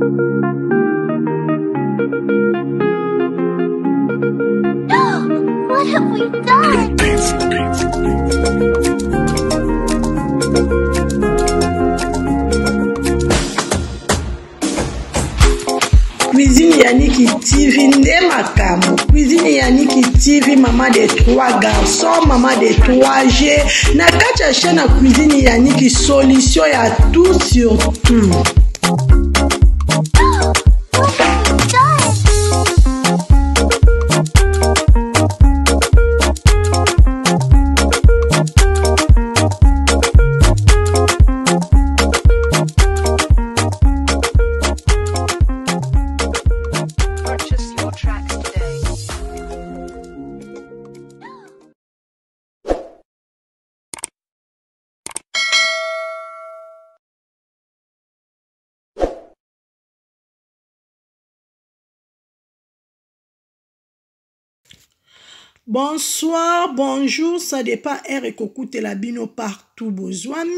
What have we done? Cuisine Yannick TV nde makambo. Cuisine Yannick TV, maman de 3 garçons, maman de 3G. Na kati ya chaîne Cuisine Yannick, solution ya tout sur tout. Bonsoir, bonjour, ça dépend et écoute la bino partout bozwami.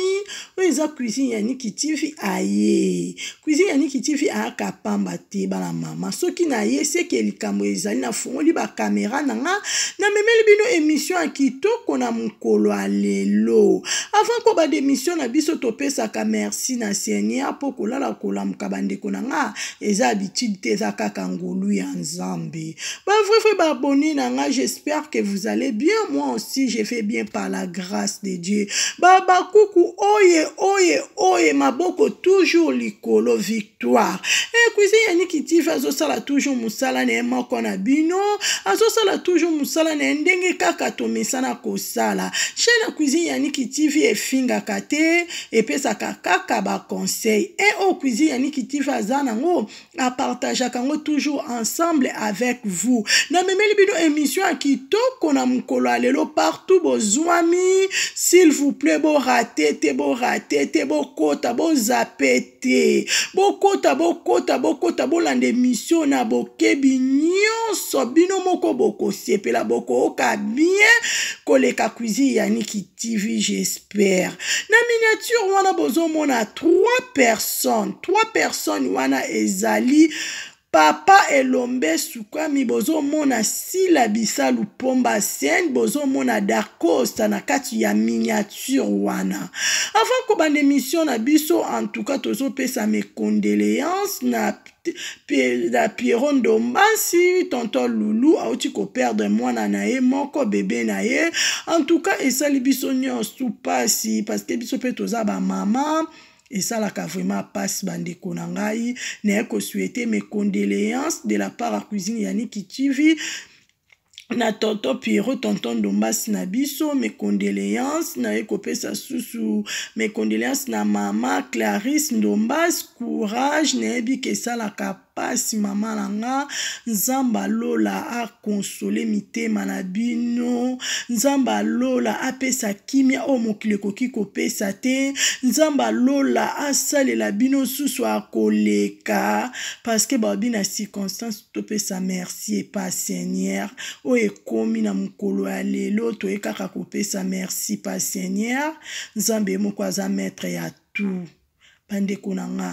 Oza Cuisine Yannick TV aye. Cuisine Yannick TV a kapamba te bala mama. Soki na ye c'est que likambo ezali na fongoli ba caméra nanga na memeli bino émission a kitoko na mukolo alelo. Avant ko ba d'émission na biso topesa ka merci na Seigneur po kolala kolamuka bandeko nanga eza habitude te za kaka ngolu ya Nzambe. Ba vrai ba abonné nanga, j'espère que vous allez bien. Moi aussi je vais bien par la grâce de Dieu. Baba coucou oye maboko toujours likolo victoire. Et Cuisine Yannick TV azosala toujours musala na moko na bino, azosala toujours musala na ndenge kaka to mesana kosala. Chaîne Cuisine Yannick TV efinga kate epesa kaka ba conseil. Et au Cuisine Yannick TV azanango a partager kango toujours ensemble avec vous. Na memeli bino émission a kitoko na mukolo alelo partout bozwami, s'il vous plaît bo raté te bo kota bo zapete bo kota bo lande mission na bo kebi nyonso bino moko boko sepela boko oka bien koleka Cuisine Yannick TV, j'espère. Na miniature wana bozo mona 3 personnes wana ezali Papa Elombe Sukami, bozo mona Sila Bisalu Pomba Sen, bozo mona Dakosta na kati ya miniature wana. Avant ko bande émission na biso, en tout cas tozo pesa mes condoléances na Pierron Dombasi, tonton Loulou, auti ko perdre mwana na ye, moko bébé na ye. En tout cas, esali biso nyonso pasi, parce que biso pe toza ba maman. Et ça, la vraiment passe bandeko nangai. N'est que souhaiter mes condoléances de la part à Cuisine Yannick TV. Na tonton Pierrot, tonton Dombas na biso, mes condoléances. Na ekopé sa sous mes condoléances na maman Clarisse Dombas. Courage, nebi que ça la kapasi maman langa. Nzamba lola a consolé mitema na bino. Nzamba lola a pesa kimia o mokileko kiko pesa te. Nzamba lola a sale la bino sous a koleka. Parce que babi na circonstance to pesa merci et pas Seigneur. O ekomi na mukolo alelo to ekaka kopesa merci pas Seigneur. Nzambe moko aza maître ya tout. Bandeko nanga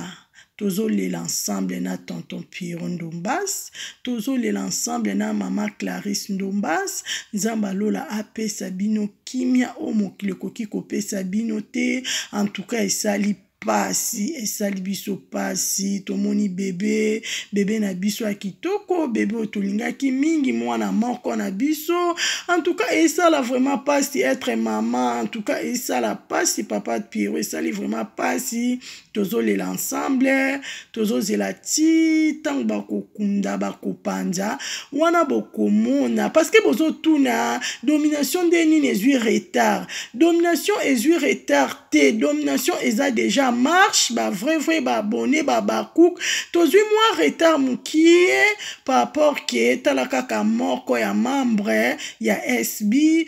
tozo l'ensemble na tonton Pierron Dombas, tozo l'ensemble na maman Clarisse Dombas. Nzamba lola apesa bino kimia o mokileko kiko pesa bino te. En tout cas esali pasi, esali biso pasi, tomoni bébé na biso a kitoko, bébé otolingaki mingi mwana moko na biso. En tout cas, esala vraiment pasi être maman. En tout cas, esala pasi papa de Pierrot, esali vraiment pasi. Tozo l'ensemble, tozo zelati, tang bako kunda bako panja, wana boko mona, parce que bozo tuna, domination de nini ezui retard. Domination ezui retard te, domination eza déjà marche, ba vrai, ba abonné, ba bakouk, tozui moi retard moukie, par rapport que talakaka moko ya membre, ya SB,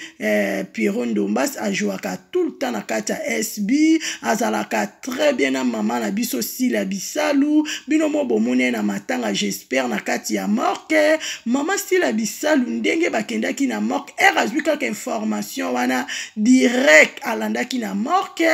Pierron Dombas a jouaka tout le temps na kata SB, azalaka très bien na maman na biso Sila Bisalu, binomo bomone na matanga, j'espère na kati ya morke, maman Sila Bisalu ndenge bakendaki na morke, azui kaka information wana direct alandaki na morke.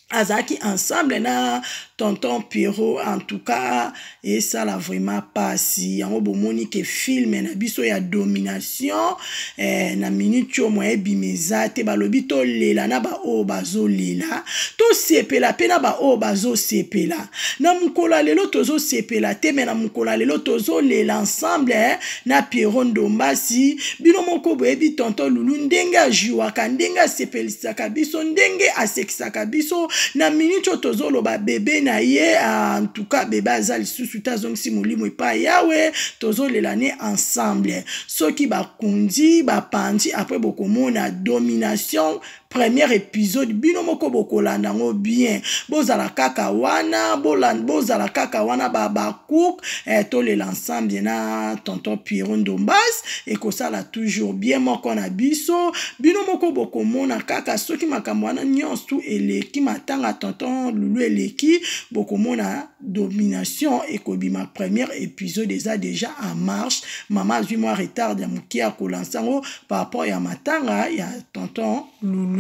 Azaki ensemble na tonton Pierrot en tout cas et ça la vraiment pas si yango bomoni ke film na biso ya domination na minute yo moye bimeza te balobi to lela na ba o bazo lela to sepela pe na ba o bazo sepela na mukola lelo tozo sepela te me na mukola lelo tozo lela ensemble na Pierrot Ndombasi bino moko boyebi tonton Lulu ndenge ajuaka ndenge asepelisaka biso ndenge asekisaka biso na minute yo tozo loba bebe na ye en tout cas bebe azali susu tazongisi molimo epai yawe tozo lelane ensemble soki bakundi bapandi après bokomona domination premier épisode bino moko bokolanda ngo bien bozala kaka wana bozala kaka wana babakouk to l'ensemble na tonton Pierrot Ndombasi ekosala toujours bien moko na biso bino moko bokomona kaka soki makambo wana nyonso eleki matanga tonton Lulu eleki bokomona domination ekobima premier épisode déjà en marche maman azwi moi retard ya mokie ya kolansango par rapport ya matanga ya tonton Lulu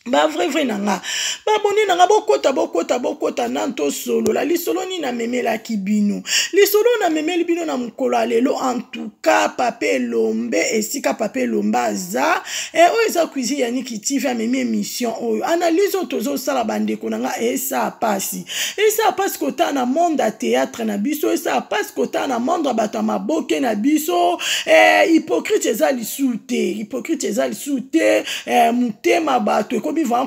ba vrai nanga ba boni nanga bokota nanto solo la lisolo ni na memela kibino lisolo na memeli bino na mukolo lelo en tout cas Papa Lombe esika Papa Lomba za o eza cuisine ya Niki TV meme émission oyo analyse tozo sala bandeko nanga esa pasi kota na monde à théâtre na biso esa pasi kota na monde bata maboke na biso hypocrite eza lisute mutema bato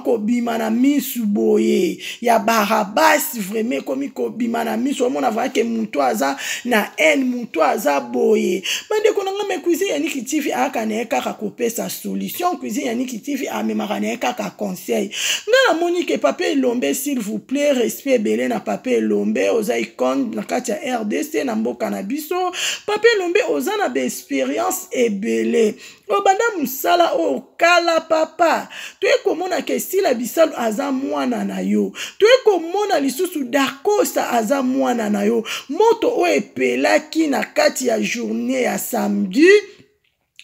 ko bima na misu boye ya barabasi vraiment komi ko bima na misu omona va ke muto aza na en muto aza boye bande konanga me cuisine ya Niki TV aka na kaka kopesa solution cuisine ya Niki TV amemaka na kaka conseil ngana moni ke Papa Lombe s'il vous plaît respect belé na Papa Lombe oza icône na kati ya RDC na mboka na biso Papa Lombe oza na be expérience ebele obanda musala o kala papa toye komona ke Sila Bisalu aza mwana na yo toye komona lisusu Dakosta aza mwana na yo moto o epelaki na kati ya journée ya samedi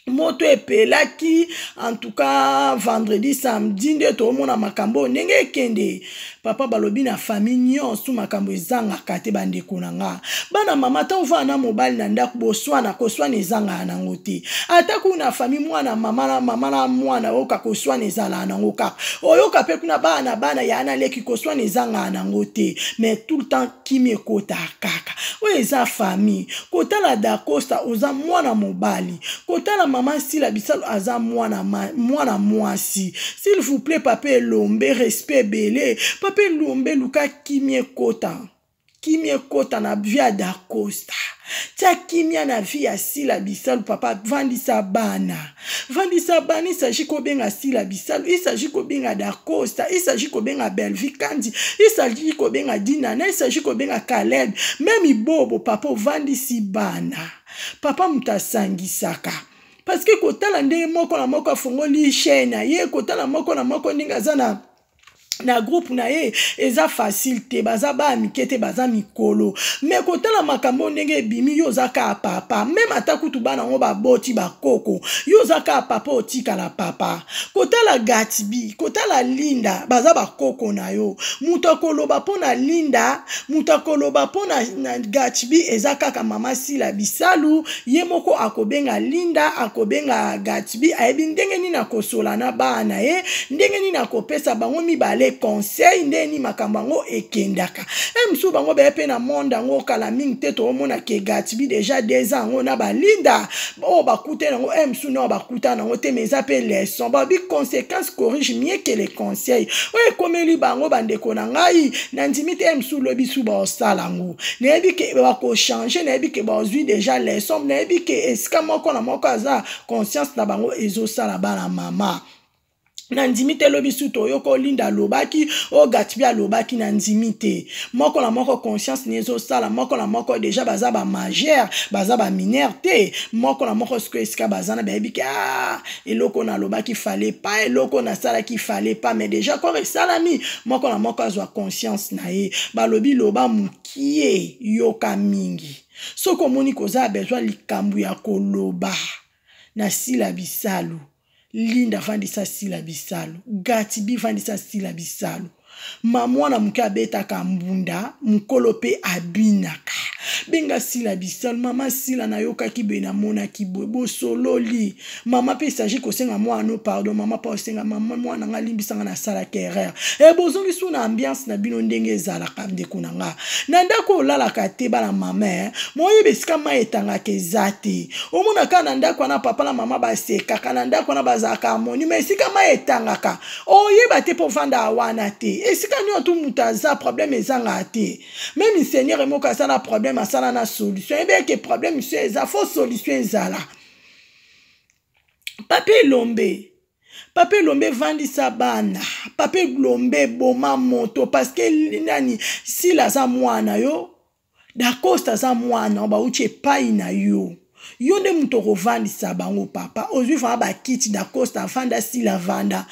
moto epelaki en tout cas vendredi samedi nde tomona makambo ndenge kende papa balobi na famille nyonso makambo ezangaka te bandeko na nga bana mama ta ova na mobali na ndako boswana koswana ezanga nango te ata kuna famille mwana mama na mwana oka koswana ezala nango kaka oyoka pe kuna bana ya na leki koswana ezanga nango te mais tout le temps kimi ekota kaka o eza famille kotala Dakosta oza mwana mobali kotala maman Sila Bisalu aza mwana mwasi s'il vous plaît Papa Lombe respect belé Papa Lombe luka kimie kota na via Dakosta tia kimia na via Sila Bisalu papa vandisa bana il s'agit ko benga Sila Bisalu il s'agit ko benga Dakosta il s'agit ko benga Belvi Kandi il s'agit ko benga Dinana il s'agit ko benga Caleb même ibobo papa vandisi bana papa mutasangisaka parce que kotala ndenge moko na moko afongoli chaîne ye kotala moko na moko ndenge azana na groupe na ye eza facile te baza ba mikete baza mikolo mais kotala makambo ndenge bimi yo zaka papa même atakutu bana ngo baboti bakoko yo zaka papa otika la papa kotala Gatibi kotala Linda baza bakoko na yo mutakoloba pona Linda mutakoloba pona na Gatibi eza kaka mama Sila Bisalu ye moko akobenga Linda akobenga Gatibi ayebi ndenge nini akosola na bana ye ndenge nini akopesa bango mibale conseil ndeni makambango ekendaka msu bango bepe na monde ngo kala mingi te to mona ke Gatibi déjà 2 ans ngo na balinda o bakute ngo msu no bakuta ngo te meza pe leçon ba bi conséquences corrige mieux que les conseils o komeli bango bandeko na ngai na ndimite msu lobi su ba osala ngo na ebi ke ba ko changer na ebi ke ba ozui déjà leçon na ebi ke eska moko na moko aza conscience na bango ezo sala bana mama na ndimite lobi suto yoko Linda lobaki o Gatibi lobaki na ndimite moko na moko conscience nezo sala moko na moko déjà baza ba majeur baza ba mineur te moko na moko sko eska bazana bayebi ki eloko na lobaki fallait pas eloko na sala ki fallait pas mais déjà ko salami moko na moko azwa conscience na ye balobi loba mukie yoka mingi soko moni koza besoin likambu ya koloba na Sila Bisalu Linda vandisa Sila Bisalu Gatibi vandisa Sila Bisalu mamwana muke abetaka mbunda mukolo pe abinaka benga sila bisal mama sila na yoka ki bena mona ki bobo sololi mama pe saji ko senga mwana pardon mama pa senga mama mwana nga limbisanga na sala kerrer e bozongi suna ambiance na bino ndenge ezala kamde kunanga na ndako olala kate bala mama moye besika ma etanga kezate omona kana ndako na papa na mama baseka kana ndako na bazaka harmonie mais sika ma etanga ka oyeba te po vanda wana te esika nyo tu mutaza problème ezanga te même seigneur emoka sala problème asala na solution ebe ke problème c'est eza faux solution ezala pape lombe vandisa bana pape lombe boma moto parce que nani sila za mwana yo dakosta za mwana ba uche pai na yo nde muto kovandisa bango papa ozwi fa ba kiti dakosta fanda sila vanda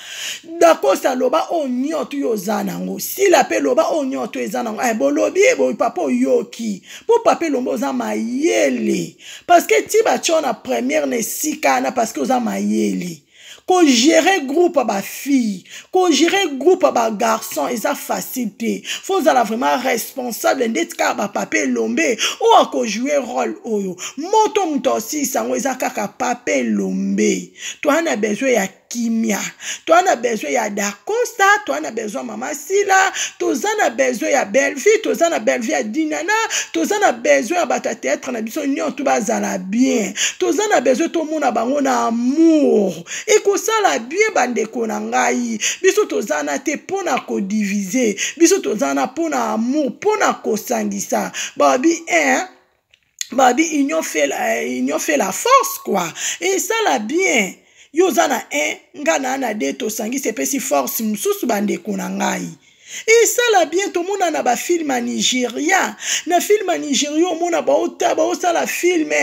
dakosta loba onyoto yo zanango sila pe loba onyoto ezanango bolobi bo papa yoki po papa lombo za mayele parce que ti ba chona première ne sikana parce que oza mayele ko gérer groupe ba fille ko gérer groupe ba garçon eza facilité faut la vraiment responsable ndetka ba pape lombe ou a ko jouer rôle oyo moto mtosi sango eza kaka pape lombe toi na besoin ya kimia toi na besoin ya dakosta toi na besoin mama sila toza na besoin ya belle-vie toza na belle-vie ya dinana toza na besoin ya bata théâtre na biso nyon tout bazala bien toza na besoin to mona bango na amour et ko sala bien bandeko na ngai biso toza na te pona ko diviser biso toza na pona amour pona ko sangisa babi babi union fait la force quoi et ça la bien yo zana ngana na de to sangi sepesi force mususu bandeko na ngai et ça la bien to mona na ba film Nigeria na film Nigeria mona ba ota la film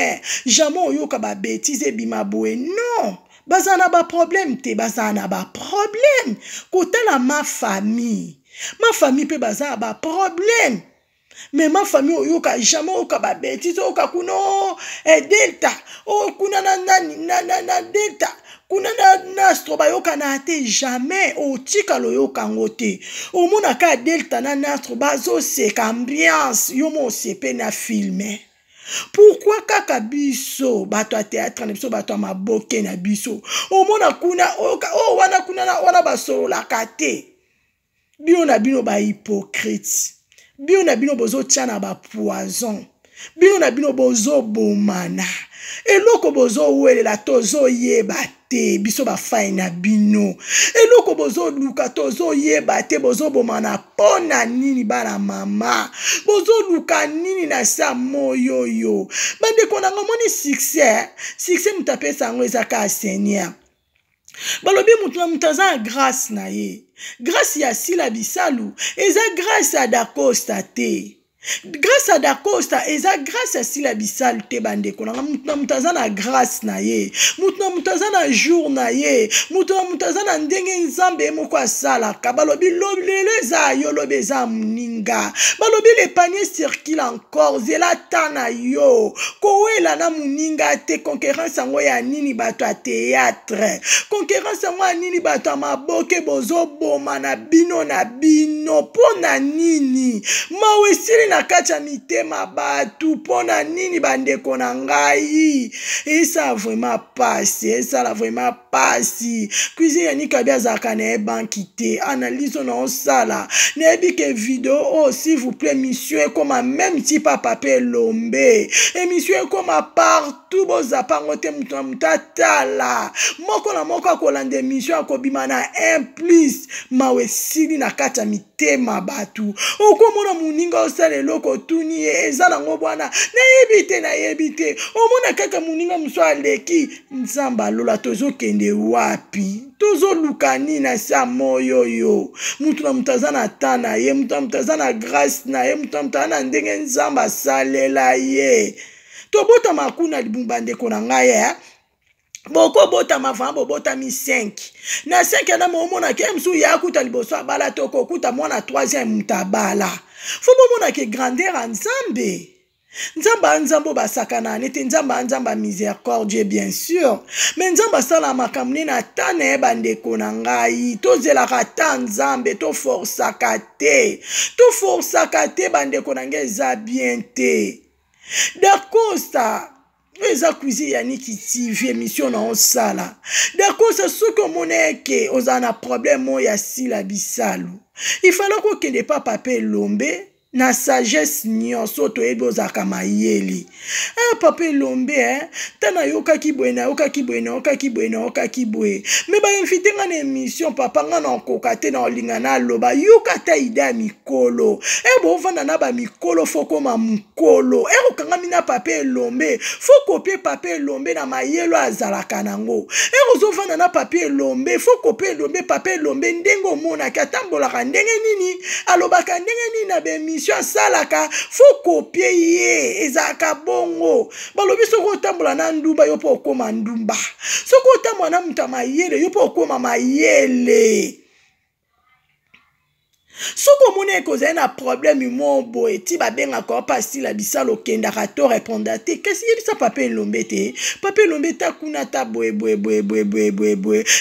jamais oyoka ba bêtise bimabwe non bazana ba problème te bazana ba problème kotala ma famille pe bazana ba problème mais ma famille oyoka jamais oka ba bêtise oka kuno delta o kuna na delta kuna na astro bayoka na te jamais o tika loyoka ngote o mona ka delta na astro bazo seka ambiance yo mo sepe na filmer. Pourquoi kaka biso bato a théâtre na biso bato a maboke na biso o mona kuna o wana kuna na wana basolo la kate bio na bino ba hypocrite bio na bino bozo tchana ba poison bio na bino bozo bomana eloko bozo welela tozo yeba te biso ba fai na bino eloko bozo luka tozo yeba te bozo bomana pona nini bana mama bozo luka nini na sa moyo yo bande konanga moni succès mutape sango ezaka seigneur balobi mutaza grâce na ye grâce ya sila bisalu eza grâce à dakosta te grâce à dakosta eza grâce à sila bisalu te bandeko na mutaza na grâce na ye mutaza na jour na ye mutaza na ndenge nzambe moko asalaka balobi lelo eza yo lobi eza muninga balobi le panier circule encore zela tana yo kowela na muninga te concurrence yango ya nini bato a théâtre concurrence yango ya nini bato a maboke bozo boma na bino pona nini mawesili na kacha mitema batu pona nini bandeko na ngai esa vraiment pasi cuisine ya nika bia zaka na banki te analyse na osala na ebike vidéo s'il vous plaît monsieur comme même type à papier lombe émission comme partout bozapango te mutatala moko na moko akolanda émission akobima na 1+ mawesili na kacha mitema batu okomona muninga osala eloko tuni eza nango bwana nayebi te omona kaka muninga muso aleki nzamba lola tozokende wapi tozoluka nini na sa moyo yo mutu na mutaza na ta na ye mutu na mutaza na grâce na ye mutu na mutaza na ndenge nzamba asalela ye tobota makuna libumba ndeko na ngai boko bota mafamba bobota mi 5 na 5 na momona ke msu ya kuta liboso abala toko kuta mwana 3e mutabala fo bomona ke grandeur nzambe Nzamba nzambo basakana nete nzamba miséricorde bien sûr. Mais nzamba sala makamne na tane bandeko na ngai. Tozela kata nzambe to forsaka te. To forsaka te bandeko na ngai za bien te. D'accord ça. Eza cuisine yaniki TV émission na osala. D'accord ça ce que moneke ozana problème ya sila bisalu. Il fallait ko kende pa pape lombe. Na sagesse nyonso toyebi ozalaka mayele. Papa Lombe, tana yoka kibwe na yoka kibwe na yoka kibwe na yoka kibwe. Me ba invite nga na émission papa nga na okoka te na olinga na loba yoka ta ida mikolo. Bo vanda na ba mikolo foko ma mukolo. Okanga mina papa Lombe, foko pe papa Lombe na mayelo azalaka nango. Ozo vanda na papa Lombe, foko pe Lombe papa Lombe ndengo mona katambola ndenge nini alobaka ndenge nini na be salaka fo kopie ye ezaka bongo balobi soko otambola na ndumba yo po okoma ndumba soko otambola na muta mayele yo po okoma mayele soko mone kozali na problème mo boye ti babenga ko pasi la bisalo kendaka to répondre te kasi yebisa papa Lombe te papa Lombe ta kuna ta boye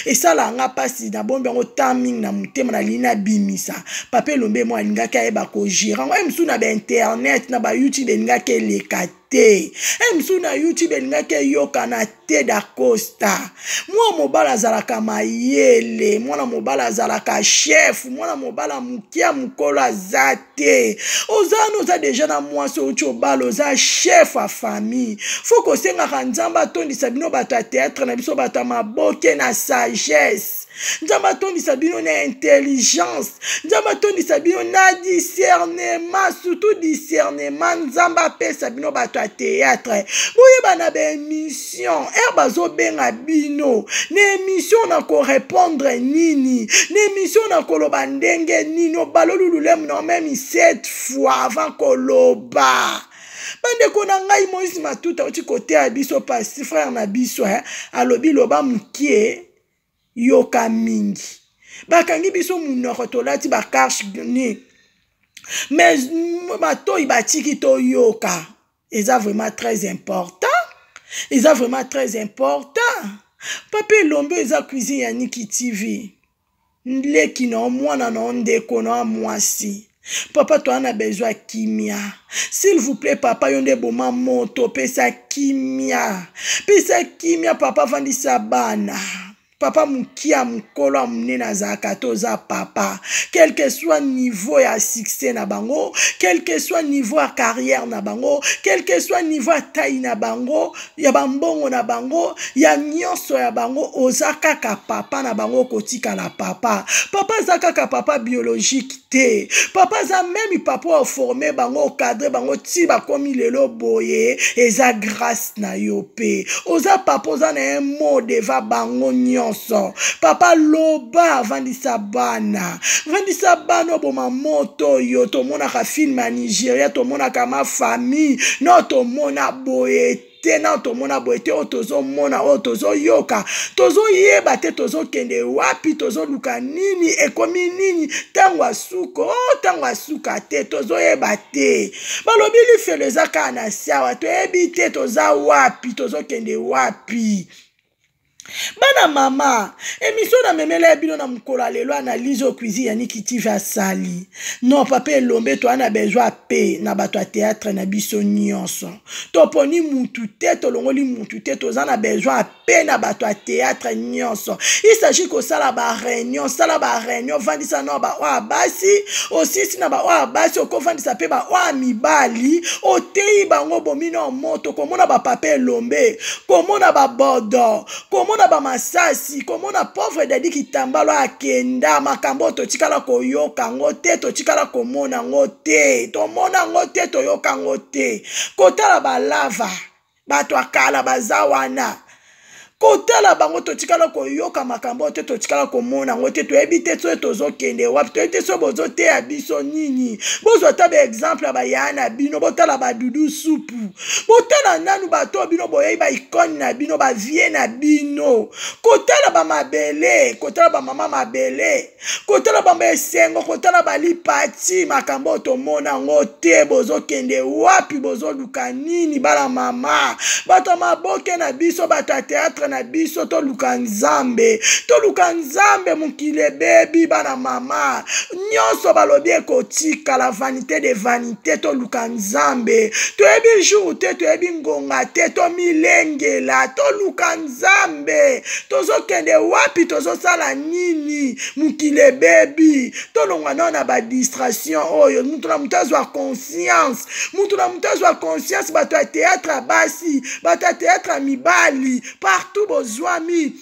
esala nga pasi na bombe ngo timing na mutema na lina bimisa papa Lombe mo alinga ka eba ko gérant msu na ba internet na ba YouTube elinga ke leka te msu na YouTube elinga ke yoka na te da Costa mwa mobala zalaka mayele mwana mobala zalaka chef mwana mobala mukia mukolo azate ozano za deja na mwasi ocho balo za chef a famille foko senga kanzamba tondi sabino bato a théâtre na biso bato maboke na sagesse Nzamba tondisa bino na intelligence. Nzamba tondisa bino na discernement. Surtout discernement. Nzamba pesa bino bato a théâtre. Boye bana be émission. Bazo benga bino. Ne émission na ko répondre nini. Ne émission na ko loba ndenge nini. Balolululem non même 7 fois avant koloba. Bande ko na ngai Moïse Matuta oti côté a biso pasi frère na biso alobi loba mukie yoka mingi bakangi biso munoko tolati bakarche ni mais bato ibatiki to yoka eza vraiment très important eza vraiment très important papa Lombe eza cuisine ya Niki TV nleki na mwana na ndeko na mwasi. Papa, toi, on a besoin de kimia. S'il vous plaît, papa, yon de boma moto, pesa kimia. Pesa kimia, papa, vandi sabana. Papa, mukia, mukolo, amnena zakato za papa. Quel que soit niveau ya succès na bango, quel que soit niveau ya carrière na bango, quel que soit niveau ya taille na bango, ya bambongo na bango, ya nyonso ya bango, ozaka ka papa na bango kotika la papa. Papa zaka ka papa biologique te. Papa za même papa formé bango cadre bango ti ba komi lelo boye, eza grâce na yope. Oza papa oza na un mot deva bango nyon. Papa loba vandisa bana boma moto yo to mona ka film na Nigeria to mona ka ma famille no to mona boete na to mona boete otozo mona otozo yoka tozo yeba te tozo kende wapi tozo luka nini ekomi nini tangwa suka te tozo yeba te balobi li feleza kana sawa to yebi te toza wapi tozo kende wapi. Bana mama, émission na memele bino na mukolo lelo analyse au cuisine ya Niki TV asali. Non, papa Lombe to ana besoin pe na bato a théâtre na biso nyonso. To poni mutu te to longoli mutu te to zana besoin pe na bato a théâtre nyonso. Il s'agit ko sala ba réunion vandisa no ba wa basi, aussi si na ba wa basi ko vandisa pe ba wa mibali, o tei bango bomino moto komona ba papa Lombe, komona ba bodo, komona ba masasi, komona pauvre dadi kitambalo akenda makambo to tikala ko yoka ngote to tikala ko mona ngote to mona ngote to yoka ngote kotala ba lava bato akala bazawana kotala bango totikala koyoka makambo te totikala komona ngo te toyebi te so tozokende wapi toyebi te so bozoteya biso nini bozwa ta baexemple ya bayaya na bino botala badudu supu botala nanu bato bino boyebi baikone na bino bavie na bino kotala bamabele kotala bamama mabele kotala bamba esengo kotala balipati makambo tomona ngo te bozokende wapi bozoluka nini bala mama bato maboke na biso bato ya teatre na biso toluka nzambe mokili bebi bana mama nyonso balobi ekotika la vanité de vanité toluka nzambe toyebi jour te toyebi ngonga te tomilengela toluka nzambe tozokende wapi tozosala nini mokili bebi tolongwa nao na badistraction oyo mutu na mutu azwa conscience bato ya teatre basi bato ya teatre mibali partout bozwami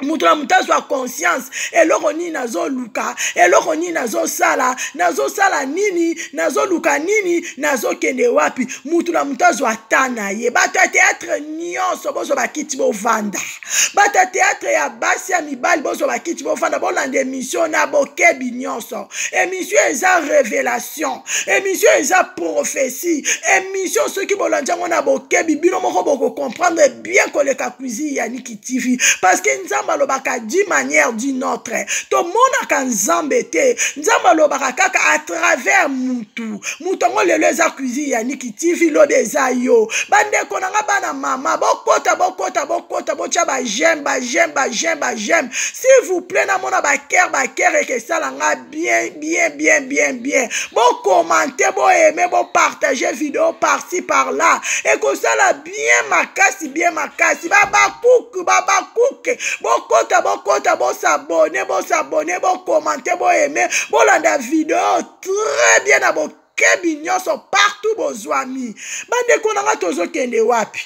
mutu na mutu azwa conscience eloko nini nazoluka eloko nini nazosala nini nazoluka nini nazokende wapi mutu na mutu azwa ta na ye bato ya teatre nyonso bozwa bakiti bovanda bato ya teatre ya basi ya mibali bozwa bakiti bovanda bolanda émission na bokebi nyonso émission eza révélation émission eza prophétie émission soki bolanda yango na bokebi bino moko bokocomprendre bien koleka cuisine ya Niki TV parce que nzambe alobaka d'une manière d'une autre tomonaka nzambe te nzambe alobaka kaka à travers mutu ngo lelo eza cuisine ya Niki TV lobe eza yo bandeko nanga bana mama bokota botia j'aime s'il vous plaît na mona baker et que ça langa bien bon commenter bon aimer bon partager vidéo par-ci par là et que ça la bien makasi baba cook bokota bon s'abonner bon commenter bon aimer bon landa vidéo très bien na bo kebi nyonso partout bozwami bandeko nanga tozokende wapi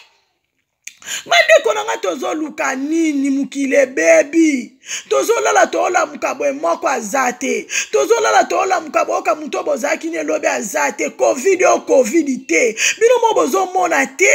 bandeko nanga tozoluka nini mukile bebi tozolala toolamuka bwe moko azate tozolala toolamuka boka muto bozaki ne lobe azate covid te bino mo bozomona te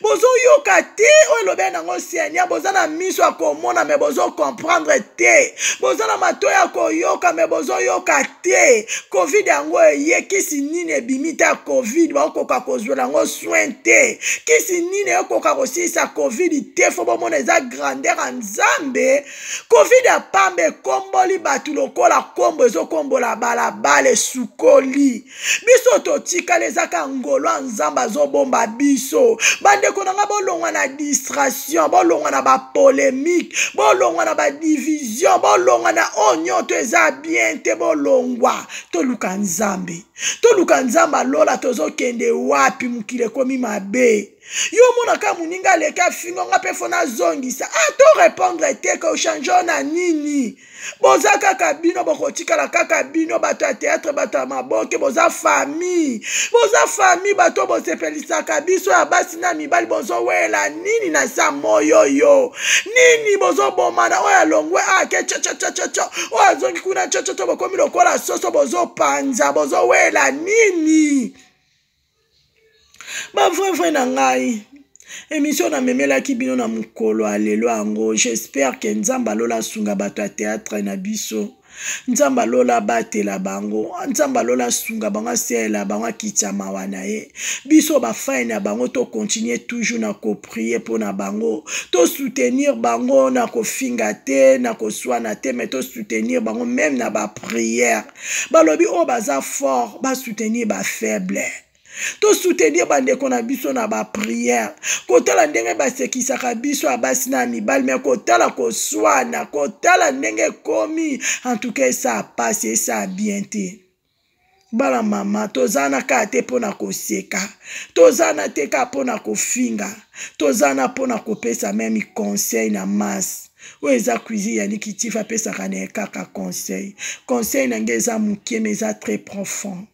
bozoyoka te oyo lobe nango senya bozana miso akomona me bozokomprendre te bozana mato ya koyoka me bozoyoka te covid yango eye kisi nini ebimi te ya covid bakoka kozwela yango soin te kisi nini ekoka kosilisa covid te fo bomona eza grandeur ya nzambe covid ya pambe ekomboli bato lokola kombo ezokombola balabala esukoli biso totikala ezaka ngolo ya nzambe azobomba biso bandeko nanga bolongwa na distraction bolongwa na bapolémique bolongwa na badivision bolongwa na onyo to eza bien te bolongwa toluka nzambe alola tozokende wapi mokili ekomi mabe yo monaka moninga aleka fingo nga mpe fona zongisa to répondre te ko change na nini boza kaka bino bokotikala kaka bino bato ya théâtre bato ya maboke boza famille bato bosepelisaka biso ya basi na mibali bozowela nini na sa moyo yo nini bozobomana oyo alongwe ake chochochochocho oyo azongi kuna chochocho bokomi lokola soso bozopanza bozowela nini bavrai na ngai émission na memelaki bino na mokolo alelo yango j'espère que nzambe alola sunga bato ya théâtre na biso nzambe alola batela bango nzambe alola sunga bango asela bango akitya mawa na ye biso bafai na bango to continuer toujours na koprier mpo na bango to soutenir bango na kofinga te na koswana te mais to soutenir bango même na baprière balobi oyo baza fort basoutenir bafaible to soutenir bandeko na biso na ba prière kotala ndenge basekisaka biso ya basi na mibali me kotala koswana kotala ndenge komi en tout cas ça passe et ça bien te bala mama tozana ka te pona koseka tozana te ka pona kofinga tozana pona kopesa même conseil na masse oyo eza cuisine ya Niki TV apesaka na kaka conseil na nge eza mokie mais eza très profond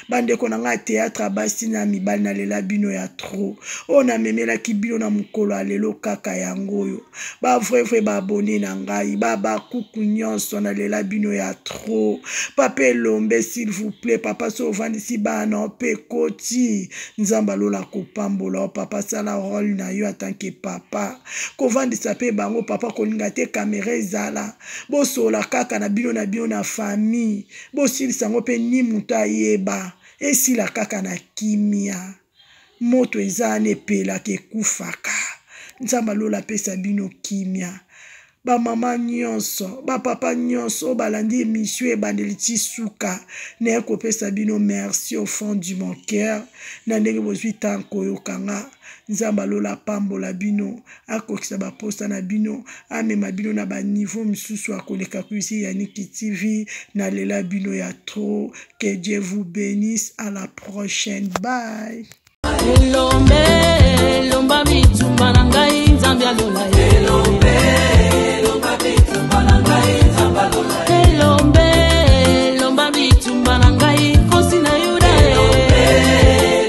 bandeko na nga théâtre basi na mibali na lela bino ya trop ona memela ki bino na mukolo alelo kaka yango yo ba vrai ba abonné na ngai ba kuku nyonso na lela bino ya trop papa Elombe s'il vous plaît papa so vandisi ba na pe koti nzamba lola ko pambola papa sala rôle na yo atanke papa ko vandisa pe bango papa ko linga te caméra ezala bo sola kaka na bino na famille bo silisa ngo pe ni mutu ayeba esila kaka na kimia moto ezane pela ke kufaka nzamba lola pesa bino kimia ba mama nyonso ba papa nyonso balandi émission ebandeli tisuka na ko pesa bino merci au fond du mon cœur na ndenge bozwi tanko yokanga nzamba lola pambola bino akokisa ba posta na bino amema bino na ba niveau misusu akoleka kuisi ya Niki TV na lela bino ya trop. Que Dieu vous bénisse, à la prochaine, bye. Elombe lomba bitumba na ngai nzambe alola Elombe lomba bitumba na ngai nzambe alola Elombe lomba bitumba na ngai kosi na yuda Elombe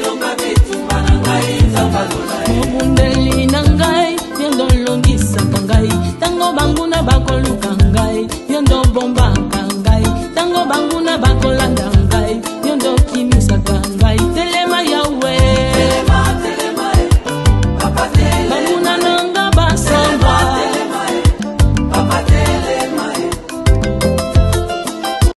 lomba bitumba na ngai nzambe alola mundeli na ngai yendo longisa ngai tango banguna bako